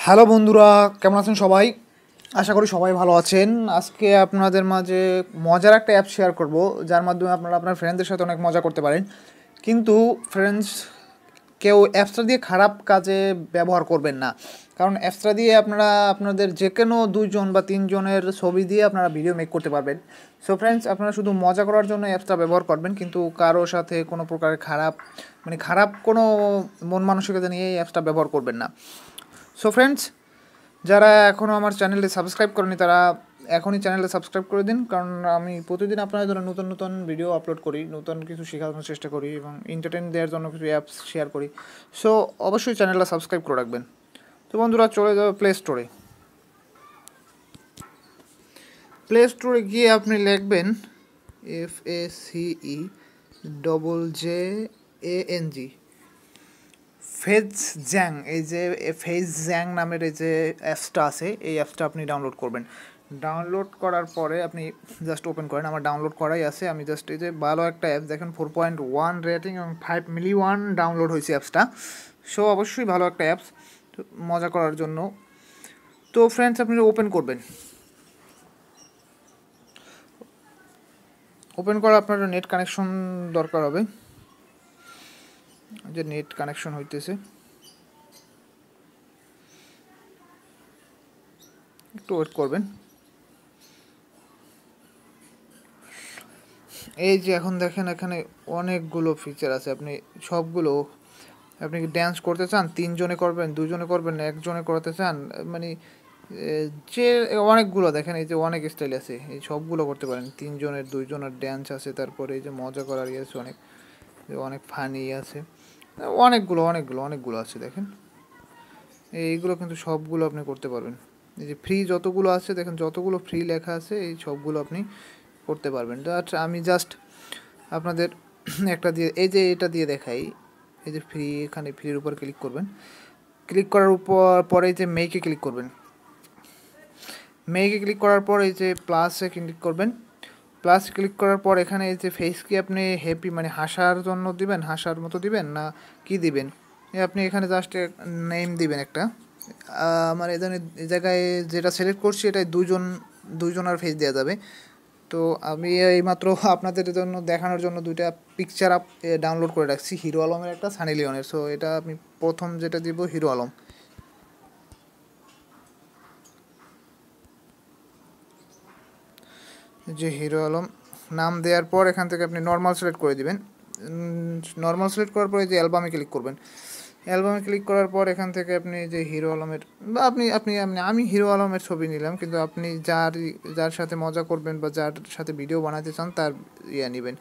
Hello বন্ধুরা, কেমন আছেন সবাই? আশা করি সবাই ভালো আছেন। আজকে আপনাদের মাঝে মজার একটা অ্যাপ শেয়ার করব, যার মাধ্যমে আপনারা আপনার ফ্রেন্ডদের সাথে অনেক মজা করতে পারেন। কিন্তু ফ্রেন্ডস, কেউ অ্যাপসটা দিয়ে খারাপ কাজে ব্যবহার করবেন না। কারণ অ্যাপসটা দিয়ে আপনারা আপনাদের যে কোনো 2 জন বা 3 জনের ছবি দিয়ে আপনারা ভিডিও মেক করতে পারবেন। সো ফ্রেন্ডস, আপনারা শুধু মজা করার জন্য অ্যাপসটা ব্যবহার করবেন, কিন্তু কারোর সাথে কোনো প্রকারের খারাপ কোনো মন মানসিকতা নিয়ে এই অ্যাপসটা ব্যবহার করবেন না। সো ফ্রেন্ডস, যারা এখনও আমার চ্যানেলটি সাবস্ক্রাইব করেনি তারা এখনই চ্যানেলটা সাবস্ক্রাইব করে দিন, কারণ আমি প্রতিদিন আপনাদের জন্য নতুন নতুন ভিডিও আপলোড করি, নতুন কিছু শেখানোর চেষ্টা করি এবং এন্টারটেইন দেওয়ার জন্য কিছু অ্যাপস শেয়ার করি। সো অবশ্যই চ্যানেলটা সাবস্ক্রাইব করে রাখবেন। তো বন্ধুরা, চলে যাবে প্লে স্টোরে। প্লে স্টোরে গিয়ে আপনি লিখবেন FACEJANG ফেজ জ্যাং। এই যে ফেজ জ্যাং নামের এই যে অ্যাপসটা আছে, এই অ্যাপসটা আপনি ডাউনলোড করবেন। ডাউনলোড করার পরে আপনি জাস্ট ওপেন করেন। আমার ডাউনলোড করাই আছে। আমি জাস্ট এই যে ভালো একটা অ্যাপ, দেখেন 4.1 রেটিং এবং 5 মিলিয়ন ডাউনলোড হয়েছে অ্যাপসটা। সো অবশ্যই ভালো একটা অ্যাপস মজা করার জন্য। তো ফ্রেন্ডস, আপনি ওপেন করবেন। ওপেন করা আপনার নেট কানেকশন দরকার হবে, যে নেট কানেকশন হইতেছে, একটু ওয়েট করবেন। এই যে এখন দেখেন এখানে অনেকগুলো ফিচার আছে। আপনি কি ড্যান্স করতে চান, 3 জনে করবেন, 2 জনে করবেন, 1 জনে করতে চান, মানে যে অনেকগুলো দেখেন, এই যে অনেক স্টাইল আছে, এই সবগুলো করতে পারেন। 3 জনের, 2 জনের ড্যান্স আছে, তারপরে এই যে মজা করার ইয়ে আছে, অনেক ফানি আছে, অনেকগুলো আছে দেখেন। এইগুলো কিন্তু সবগুলো আপনি করতে পারবেন। এই যে ফ্রি যতগুলো আছে দেখেন, যতগুলো ফ্রি লেখা আছে এই সবগুলো আপনি করতে পারবেন। আমি জাস্ট আপনাদের একটা দিয়ে, এই যে এটা দিয়ে দেখাই। এই যে ফ্রি, এখানে ফ্রির উপর ক্লিক করবেন। ক্লিক করার পরে যে মেইকে ক্লিক করবেন। মেইকে ক্লিক করার পর এই যে প্লাসে ক্লিক করবেন। প্লাস ক্লিক করার পর এখানে এই যে ফেস কি আপনি হ্যাপি মানে হাসার জন্য দিবেন, হাসার মতো দিবেন না কি দিবেন, আপনি এখানে জাস্ট নেম দিবেন একটা। আমার এই জায়গায় যেটা সিলেক্ট করছি এটাই 2জনের ফেস দেওয়া যাবে। তো আমি এইমাত্র আপনাদের জন্য দেখানোর জন্য 2টা পিকচার ডাউনলোড করে রাখছি, হিরো আলমের একটা, সানি লিওনের। সো এটা আমি প্রথম যেটা দিব হিরো আলম। যে হিরো আলম নাম দেওয়ার পর এখান থেকে আপনি নর্মাল সিলেক্ট করে দিবেন। নর্মাল সিলেক্ট করার পরে যে অ্যালবামে ক্লিক করবেন। অ্যালবামে ক্লিক করার পর এখান থেকে আপনি যে হিরো আলমের বা আমি হিরো আলমের ছবি নিলাম, কিন্তু আপনি যার সাথে মজা করবেন বা যার সাথে ভিডিও বানাতে চান তার নেবেন।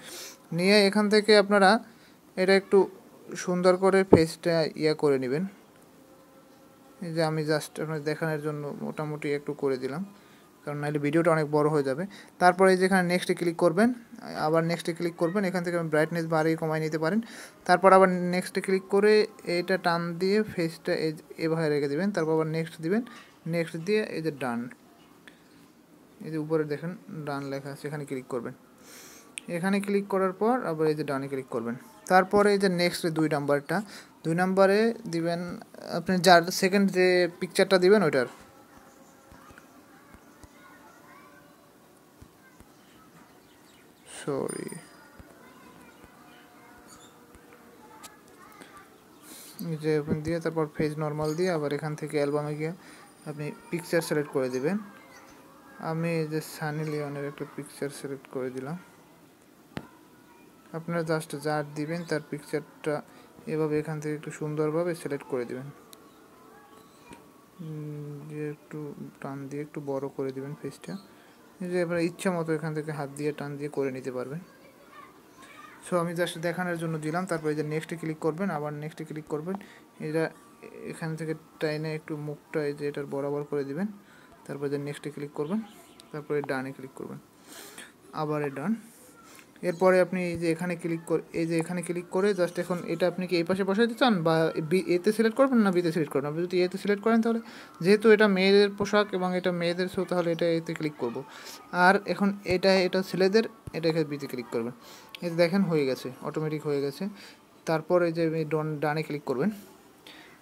নিয়ে এখান থেকে আপনারা এটা একটু সুন্দর করে ফেসটা করে নেবেন। এই যে আমি জাস্ট আপনার দেখানোর জন্য মোটামুটি একটু করে দিলাম, কারণ নাহলে ভিডিওটা অনেক বড় হয়ে যাবে। তারপরে যেখানে নেক্সটে ক্লিক করবেন, আবার নেক্সটে ক্লিক করবেন। এখান থেকে ব্রাইটনেস বাড়িয়ে কমায় নিতে পারেন। তারপর আবার নেক্সটে ক্লিক করে এটা টান দিয়ে ফেসটা এভাবে রেখে দেবেন। তারপর আবার নেক্সট দিবেন, নেক্সট দিয়ে এই যে ডান, এই যে উপরে দেখেন ডান লেখা আছে, এখানে ক্লিক করবেন। এখানে ক্লিক করার পর আবার এই যে ডানে ক্লিক করবেন। তারপরে এই যে নেক্সট 2 নাম্বারে দিবেন আপনি যার সেকেন্ড যে পিকচারটা দিবেন ওইটার, সরি, যে ওপেন দিয়ে তারপর ফেজ নর্মাল দিয়ে আবার এখান থেকে অ্যালবামে গিয়ে আপনি পিকচার সিলেক্ট করে দিবেন। আমি এই যে সানি লিওনের একটা পিকচার সিলেক্ট করে দিলাম। আপনারা জাস্ট যার দিবেন তার পিকচারটা এভাবে এখান থেকে একটু সুন্দরভাবে সিলেক্ট করে দিবেন, দিয়ে একটু টান দিয়ে একটু বড় করে দিবেন ফেসটা। এই যে আপনার ইচ্ছা মতো এখান থেকে হাত দিয়ে টান দিয়ে করে নিতে পারবেন। সো আমি জাস্ট দেখানোর জন্য দিলাম। তারপরে যে নেক্সটে ক্লিক করবেন, আবার নেক্সটে ক্লিক করবেন। এটা এখান থেকে টাইনে একটু মুখটা এই যে এটার বরাবর করে দিবেন। তারপরে যে নেক্সটে ক্লিক করবেন, তারপরে ডানে ক্লিক করবেন, আবার ডান। এরপরে আপনি এই যে এখানে ক্লিক করে জাস্ট এখন এটা আপনি কি এই পাশে বসাইতে চান বা এতে সিলেক্ট করবেন না বিতে সিলেক্ট করবেন। আপনি যদি এতে সিলেক্ট করেন তাহলে, যেহেতু এটা মেয়েদের পোশাক এবং এটা মেয়েদের শো, তাহলে এটা এতে ক্লিক করব। আর এখন এটা ছেলেদের, এটাকে বিতে ক্লিক করবেন। এই দেখেন হয়ে গেছে, অটোমেটিক হয়ে গেছে। তারপর এই যে ডানে ক্লিক করবেন।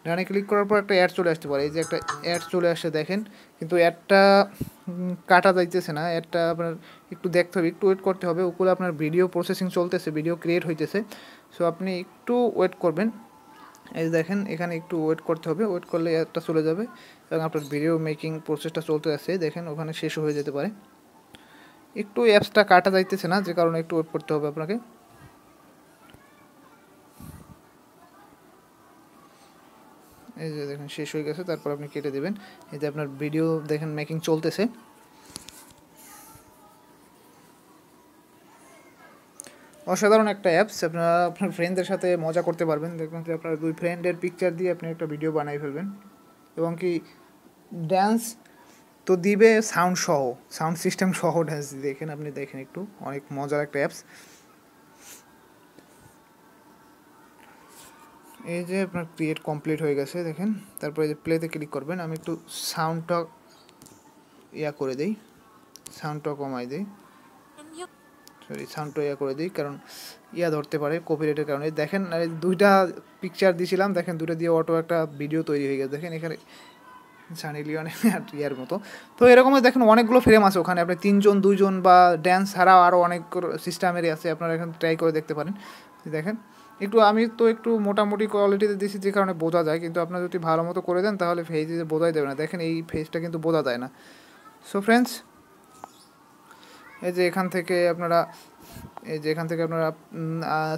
ডানে ক্লিক করার পর একটা অ্যাড চলে আসতে পারে, এই যে একটা অ্যাড চলে আসে দেখেন, কিন্তু অ্যাডটা কাটা যাইতেছে না, অ্যাডটা আপনার একটু দেখতে হবে, একটু ওয়েট করতে হবে। উপরে আপনার ভিডিও প্রসেসিং চলতেছে, ভিডিও ক্রিয়েট হইতেছে, সো আপনি একটু ওয়েট করবেন। এই দেখেন এখানে একটু ওয়েট করতে হবে, ওয়েট করলে অ্যাডটা চলে যাবে এবং আপনার ভিডিও মেকিং প্রসেসটা চলতে আছে, দেখেন ওখানে শেষও হয়ে যেতে পারে। একটু অ্যাপসটা কাটা যাইতেছে না, যে কারণে একটু ওয়েট করতে হবে আপনাকে। এই যে দেখেন শেষ হয়ে গেছে, তারপর আপনি কেটে দেবেন। এই যে আপনার ভিডিও দেখেন মেকিং চলতেছে। অসাধারণ একটা অ্যাপস, আপনারা আপনার ফ্রেন্ডদের সাথে মজা করতে পারবেন। দেখবেন যে আপনার 2 ফ্রেন্ডের পিকচার দিয়ে আপনি একটা ভিডিও বানাই ফেলবেন, এবং কি ড্যান্স তো দিবে সাউন্ড সহ, সাউন্ড সিস্টেম সহ ড্যান্স দেখেন, আপনি দেখেন একটু, অনেক মজার একটা অ্যাপস। এই যে আপনার ক্রিয়েট কমপ্লিট হয়ে গেছে দেখেন, তারপরে যে প্লেতে ক্লিক করবেন। আমি একটু সাউন্ডটা করে দিই, সাউন্ডটা কমাই দিই, সরি সাউন্ডটা করে দিই, কারণ ধরতে পারে কপিরাইটের কারণে। দেখেন দুইটা পিকচার দিয়েছিলাম, দেখেন দুটো দিয়ে অটো একটা ভিডিও তৈরি হয়ে গেছে, দেখেন এখানে সানি লিওনের ইয়ার মতো। তো এরকমই দেখেন অনেকগুলো ফ্রেম আছে ওখানে, আপনি 3 জন 2 জন বা ড্যান্স ছাড়াও আরও অনেক সিস্টেমেরই আছে, আপনারা এখানে ট্রাই করে দেখতে পারেন। দেখেন একটু আমি তো একটু মোটামুটি কোয়ালিটিতে দিয়েছি, যে কারণে বোঝা যায়, কিন্তু আপনারা যদি ভালো মতো করে দেন তাহলে ফেজে বোঝাই দেবে না। দেখেন এই ফেজটা কিন্তু বোঝা যায় না। সো ফ্রেন্ডস, এই যে এখান থেকে আপনারা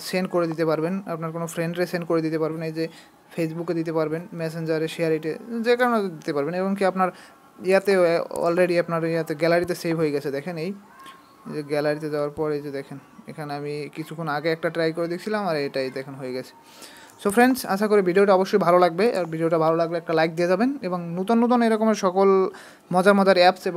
সেন্ড করে দিতে পারবেন, আপনার কোনো ফ্রেন্ডরে সেন্ড করে দিতে পারবেন, এই যে ফেসবুকে দিতে পারবেন, মেসেঞ্জারে, শেয়ার ইটে, যে কারণে দিতে পারবেন। এবং কি আপনার অলরেডি আপনার গ্যালারিতে সেভ হয়ে গেছে। দেখেন এই যে গ্যালারিতে যাওয়ার পর এই যে দেখেন এখানে আমি কিছুক্ষণ আগে একটা ট্রাই করে দেখছিলাম, আর এটাই দেখেন হয়ে গেছে। সো ফ্রেন্ডস, আশা করি ভিডিওটা অবশ্যই ভালো লাগবে, আর ভিডিওটা ভালো লাগলে একটা লাইক দিয়ে যাবেন, এবং নতুন নতুন এরকমের সকল মজার মজার অ্যাপস এবং